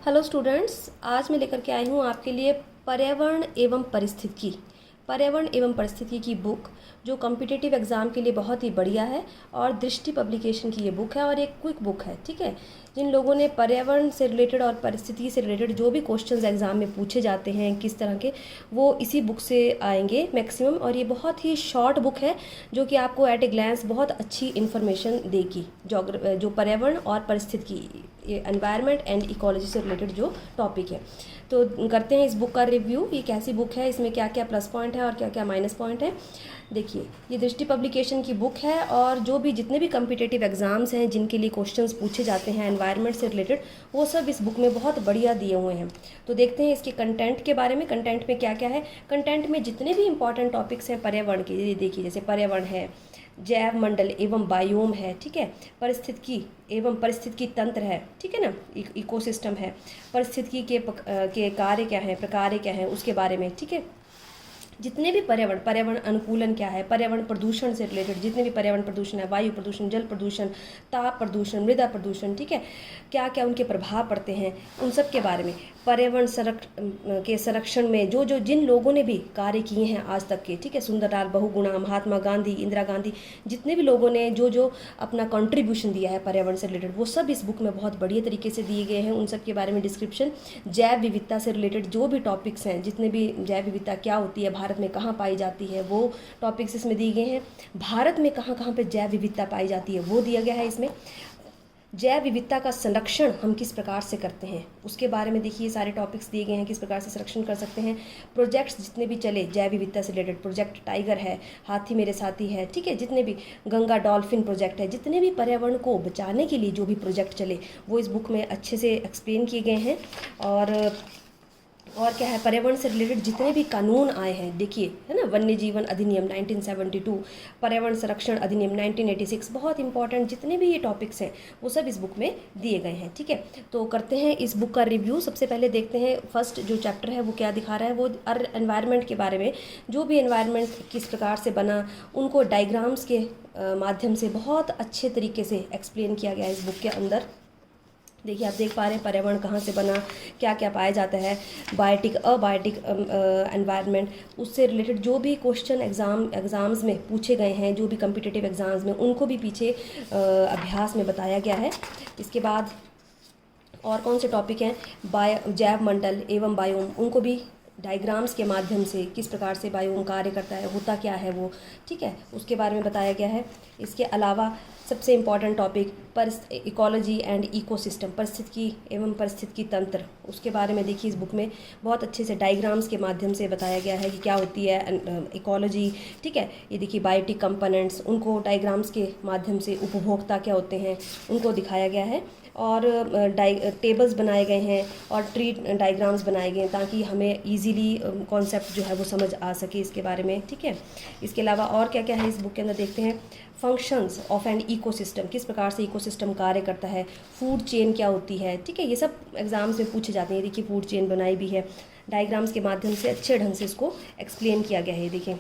Hello students, आज मैं लेकर के आई हूँ आपके लिए पर्यावरण एवं परिस्थिति की बुक, जो कॉम्पिटिटिव एग्ज़ाम के लिए बहुत ही बढ़िया है। और दृष्टि पब्लिकेशन की ये बुक है और एक क्विक बुक है। ठीक है, जिन लोगों ने पर्यावरण से रिलेटेड और परिस्थिति से रिलेटेड जो भी क्वेश्चंस एग्ज़ाम में पूछे जाते हैं किस तरह के, वो इसी बुक से आएंगे मैक्सिमम। और ये बहुत ही शॉर्ट बुक है जो कि आपको एट ए ग्लैंस बहुत अच्छी इन्फॉर्मेशन देगी जो पर्यावरण और परिस्थिति की, एनवायरनमेंट एंड इकोलॉजी से रिलेटेड जो टॉपिक है। तो करते हैं इस बुक का रिव्यू। ये कैसी बुक है, इसमें क्या क्या प्लस पॉइंट है और क्या क्या माइनस पॉइंट है। देखिए, ये दृष्टि पब्लिकेशन की बुक है और जो भी जितने भी कम्पिटिटिव एग्ज़ाम्स हैं जिनके लिए क्वेश्चंस पूछे जाते हैं एनवायरनमेंट से रिलेटेड, वो सब इस बुक में बहुत बढ़िया दिए हुए हैं। तो देखते हैं इसके कंटेंट के बारे में। कंटेंट में क्या क्या है। कंटेंट में जितने भी इंपॉर्टेंट टॉपिक्स हैं पर्यावरण के, ये देखिए, जैसे पर्यावरण है, जैव मंडल एवं बायोम है, ठीक है, पारिस्थितिकी एवं पारिस्थितिकी तंत्र है, ठीक है ना, इकोसिस्टम है, पारिस्थितिकी के कार्य क्या है, प्रकार क्या है, उसके बारे में, ठीक है। जितने भी पर्यावरण अनुकूलन क्या है, पर्यावरण प्रदूषण से रिलेटेड जितने भी पर्यावरण प्रदूषण है, वायु प्रदूषण, जल प्रदूषण, ताप प्रदूषण, मृदा प्रदूषण, ठीक है, क्या क्या उनके प्रभाव पड़ते हैं, उन सब के बारे में। पर्यावरण के संरक्षण में जो जो जिन लोगों ने भी कार्य किए हैं आज तक के, ठीक है, सुंदरलाल बहुगुणा, महात्मा गांधी, इंदिरा गांधी, जितने भी लोगों ने जो जो अपना कंट्रीब्यूशन दिया है पर्यावरण से रिलेटेड, वो सब इस बुक में बहुत बढ़िया तरीके से दिए गए हैं। उन सब के बारे में डिस्क्रिप्शन, जैव विविधता से रिलेटेड जो भी टॉपिक्स हैं, जितने भी जैव विविधता क्या होती है, भारत में कहाँ पाई जाती है, वो टॉपिक्स इसमें दिए गए हैं। भारत में कहाँ कहाँ पे जैव विविधता पाई जाती है वो दिया गया है इसमें। जैव विविधता का संरक्षण हम किस प्रकार से करते हैं उसके बारे में देखिए, सारे टॉपिक्स दिए गए हैं, किस प्रकार से संरक्षण कर सकते हैं। प्रोजेक्ट्स जितने भी चले जैव विविधता से रिलेटेड, प्रोजेक्ट टाइगर है, हाथी मेरे साथी है, ठीक है, जितने भी गंगा डॉल्फिन प्रोजेक्ट है, जितने भी पर्यावरण को बचाने के लिए जो भी प्रोजेक्ट चले, वो इस बुक में अच्छे से एक्सप्लेन किए गए हैं। और क्या है, पर्यावरण से रिलेटेड जितने भी कानून आए हैं, देखिए, है ना, वन्य जीवन अधिनियम 1972, पर्यावरण संरक्षण अधिनियम 1986, बहुत इंपॉर्टेंट जितने भी ये टॉपिक्स हैं वो सब इस बुक में दिए गए हैं। ठीक है, तो करते हैं इस बुक का रिव्यू। सबसे पहले देखते हैं फर्स्ट जो चैप्टर है वो क्या दिखा रहा है। वो एनवायरनमेंट के बारे में, जो भी एनवायरनमेंट किस प्रकार से बना, उनको डायग्राम्स के माध्यम से बहुत अच्छे तरीके से एक्सप्लेन किया गया है इस बुक के अंदर। देखिए, आप देख पा रहे हैं पर्यावरण कहाँ से बना, क्या क्या पाया जाता है, बायोटिक अबायोटिक एनवायरनमेंट, उससे रिलेटेड जो भी क्वेश्चन एग्ज़ाम्स में पूछे गए हैं, जो भी कम्पिटिटिव एग्ज़ाम्स में, उनको भी पीछे अभ्यास में बताया गया है। इसके बाद और कौन से टॉपिक हैं, जैव मंडल एवं बायोम, उनको भी डायग्राम्स के माध्यम से किस प्रकार से बायोम कार्य करता है, होता क्या है वो, ठीक है, उसके बारे में बताया गया है। इसके अलावा सबसे important topic ecology and ecosystem, पारिस्थितिकी एवं पारिस्थितिकी तंत्र, उसके बारे में देखिए इस बुक में बहुत अच्छे से डायग्राम्स के माध्यम से बताया गया है कि क्या होती है इकोलॉजी, ठीक है। ये देखिए बायोटिक कंपोनेंट्स, उनको डायग्राम्स के माध्यम से, उपभोक्ता क्या होते हैं उनको दिखाया गया है। और टेबल्स बनाए गए हैं और ट्री डायग्राम्स बनाए गए हैं ताकि हमें इजीली कॉन्सेप्ट जो है वो समझ आ सके इसके बारे में, ठीक है। इसके अलावा और क्या क्या है इस बुक के अंदर देखते हैं। फंक्शंस ऑफ एन इकोसिस्टम, किस प्रकार से इकोसिस्टम कार्य करता है, फूड चेन क्या होती है, ठीक है, ये सब एग्जाम्स में पूछे जाते हैं। देखिए फूड चेन बनाई भी है, डायग्राम्स के माध्यम से अच्छे ढंग से इसको एक्सप्लेन किया गया है। देखिए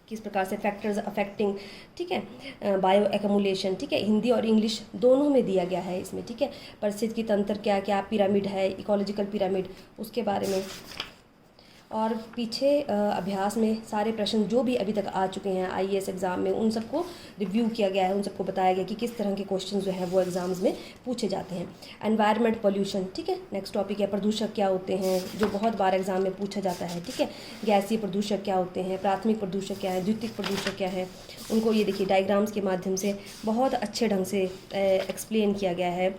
किस प्रकार से फैक्टर्स अफेक्टिंग, ठीक है, बायो एक्यूमुलेशन, ठीक है, हिंदी और इंग्लिश दोनों में दिया गया है इसमें, ठीक है। पारिस्थितिकी तंत्र क्या क्या, पिरामिड है, इकोलॉजिकल पिरामिड, उसके बारे में। और पीछे अभ्यास में सारे प्रश्न जो भी अभी तक आ चुके हैं आईएएस एग्ज़ाम में, उन सबको रिव्यू किया गया है, उन सबको बताया गया कि किस तरह के क्वेश्चन जो हैं वो एग्ज़ाम्स में पूछे जाते हैं। एनवायरनमेंट पॉल्यूशन, ठीक है, नेक्स्ट टॉपिक है। प्रदूषक क्या होते हैं, जो बहुत बार एग्जाम में पूछा जाता है, ठीक है। गैसीय प्रदूषक क्या होते हैं, प्राथमिक प्रदूषक क्या है, द्वितीयक प्रदूषक क्या है, उनको ये देखिए डायग्राम्स के माध्यम से बहुत अच्छे ढंग से एक्सप्लेन किया गया है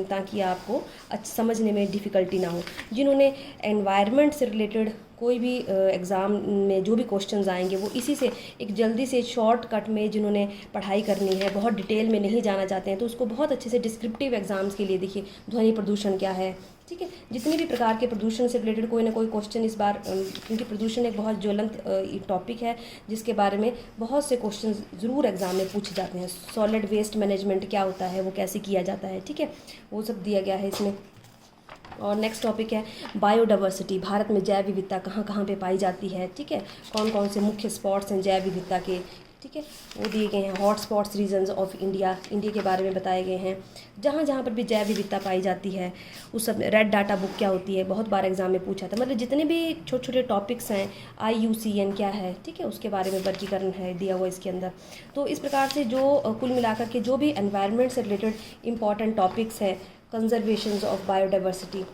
ताकि आपको समझने में डिफ़िकल्टी ना हो। जिन्होंने एनवायरनमेंट से रिलेटेड कोई भी एग्ज़ाम में जो भी क्वेश्चंस आएंगे वो इसी से एक जल्दी से शॉर्टकट में, जिन्होंने पढ़ाई करनी है, बहुत डिटेल में नहीं जाना चाहते हैं, तो उसको बहुत अच्छे से डिस्क्रिप्टिव एग्जाम्स के लिए देखिए ध्वनि प्रदूषण क्या है, ठीक है, जितने भी प्रकार के प्रदूषण से रिलेटेड कोई ना कोई क्वेश्चन इस बार, क्योंकि प्रदूषण एक बहुत ज्वलंत टॉपिक है जिसके बारे में बहुत से क्वेश्चन ज़रूर एग्जाम में पूछे जाते हैं। सॉलिड वेस्ट मैनेजमेंट क्या होता है, वो कैसे किया जाता है, ठीक है, वो सब दिया गया है इसमें। और नेक्स्ट टॉपिक है बायोडाइवर्सिटी, भारत में जैव विविधता कहाँ कहाँ पे पाई जाती है, ठीक है, कौन कौन से मुख्य स्पॉट्स हैं जैव विविधता के, ठीक है, वो दिए गए हैं। Hot spots regions of India, India के बारे में बताए गए हैं। जहाँ जहाँ पर भी जैव विविधता पाई जाती है उस सब। रेड डाटा बुक क्या होती है, बहुत बार एग्जाम में पूछा था। मतलब जितने भी छोटे छोटे टॉपिक्स हैं, IUCN क्या है, ठीक है, उसके बारे में वर्गीकरण है दिया हुआ इसके अंदर। तो इस प्रकार से जो कुल मिलाकर के जो भी एनवायरनमेंट से रिलेटेड इंपॉर्टेंट टॉपिक्स है, कंजर्वेशन ऑफ बायोडाइवर्सिटी,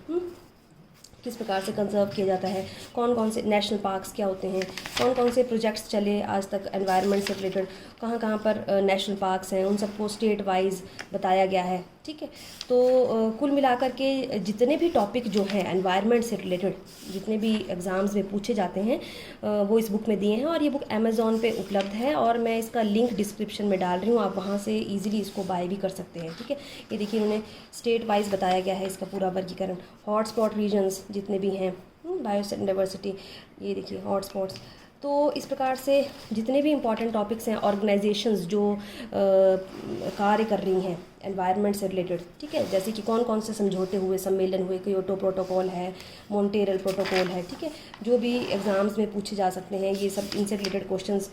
किस प्रकार से कंजर्व किया जाता है, कौन कौन से नेशनल पार्क्स क्या होते हैं, कौन कौन से प्रोजेक्ट्स चले आज तक एनवायरनमेंट से रिलेटेड, कहाँ कहाँ पर नेशनल पार्क्स हैं, उन सबको स्टेट वाइज बताया गया है। ठीक है, तो कुल मिलाकर के जितने भी टॉपिक जो हैं एनवायरनमेंट से रिलेटेड, जितने भी एग्ज़ाम्स में पूछे जाते हैं वो इस बुक में दिए हैं। और ये बुक अमेज़ॉन पे उपलब्ध है और मैं इसका लिंक डिस्क्रिप्शन में डाल रही हूँ, आप वहाँ से इजीली इसको बाय भी कर सकते हैं। ठीक है, ये देखिए उन्होंने स्टेट वाइज बताया गया है इसका पूरा वर्गीकरण, हॉट स्पॉट रीजन्स जितने भी हैं, बायोडाइवर्सिटी, ये देखिए हॉट स्पॉट्स। तो इस प्रकार से जितने भी इम्पॉर्टेंट टॉपिक्स हैं, ऑर्गेनाइजेशंस जो कार्य कर रही हैं एनवायरनमेंट से रिलेटेड, ठीक है, जैसे कि कौन कौन से समझौते हुए, सम्मेलन हुए, क्योटो प्रोटोकॉल है, मॉन्ट्रियल प्रोटोकॉल है, ठीक है, जो भी एग्ज़ाम्स में पूछे जा सकते हैं ये सब, इनसे रिलेटेड क्वेश्चंस।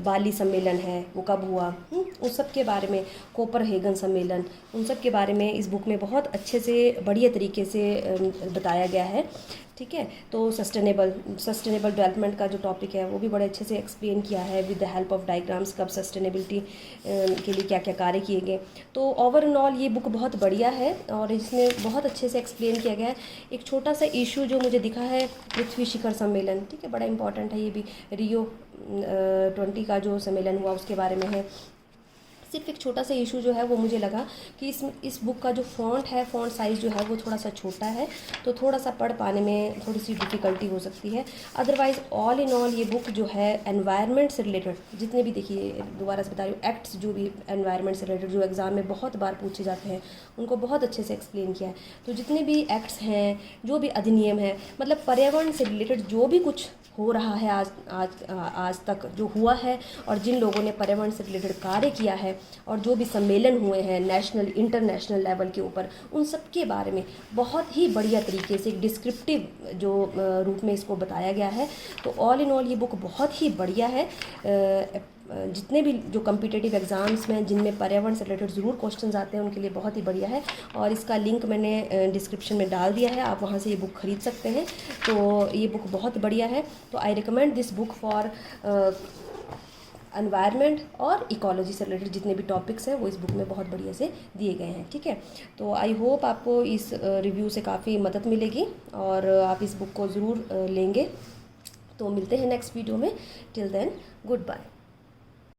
बाली सम्मेलन है वो कब हुआ, उस सब के बारे में, कोपरहेगन सम्मेलन, उन सब के बारे में इस बुक में बहुत अच्छे से बढ़िया तरीके से बताया गया है। ठीक है, तो सस्टेनेबल डेवलपमेंट का जो टॉपिक है वो भी बड़े अच्छे से एक्सप्लेन किया है with the help of diagrams, कब सस्टेनेबिलिटी के लिए क्या क्या कार्य किए गए। तो ओवरऑल ये बुक बहुत बढ़िया है और इसमें बहुत अच्छे से एक्सप्लेन किया गया है। एक छोटा सा इशू जो मुझे दिखा है, पृथ्वी शिखर सम्मेलन, ठीक है, बड़ा इंपॉर्टेंट है ये भी, रियो 20 का जो सम्मेलन हुआ उसके बारे में है। सिर्फ एक छोटा सा इशू जो है वो मुझे लगा कि इस बुक का जो फ़ॉन्ट है, फ़ॉन्ट साइज़ जो है वो थोड़ा सा छोटा है, तो थोड़ा सा पढ़ पाने में थोड़ी सी डिफ़िकल्टी हो सकती है। अदरवाइज़ ऑल इन ऑल ये बुक जो है एनवायरनमेंट से रिलेटेड जितने भी, देखिए दोबारा से बता रही हूँ, एक्ट्स जो भी एनवायरनमेंट से रिलेटेड जो एग्ज़ाम में बहुत बार पूछे जाते हैं उनको बहुत अच्छे से एक्सप्लेन किया है। तो जितने भी एक्ट्स हैं, जो भी अधिनियम है, मतलब पर्यावरण से रिलेटेड जो भी कुछ हो रहा है आज तक जो हुआ है, और जिन लोगों ने पर्यावरण से रिलेटेड कार्य किया है, और जो भी सम्मेलन हुए हैं नेशनल इंटरनेशनल लेवल के ऊपर, उन सब के बारे में बहुत ही बढ़िया तरीके से एक डिस्क्रिप्टिव जो रूप में इसको बताया गया है। तो ऑल इन ऑल ये बुक बहुत ही बढ़िया है। जितने भी जो कम्पिटिटिव एग्ज़ाम्स में जिनमें पर्यावरण से रिलेटेड ज़रूर क्वेश्चंस आते हैं उनके लिए बहुत ही बढ़िया है। और इसका लिंक मैंने डिस्क्रिप्शन में डाल दिया है, आप वहाँ से ये बुक ख़रीद सकते हैं। तो ये बुक बहुत बढ़िया है। तो I recommend this book for environment और इकोलॉजी से रिलेटेड जितने भी टॉपिक्स हैं वो इस बुक में बहुत बढ़िया से दिए गए हैं। ठीक है, तो आई होप आपको इस रिव्यू से काफ़ी मदद मिलेगी और आप इस बुक को ज़रूर लेंगे। तो मिलते हैं नेक्स्ट वीडियो में। Till then, good bye.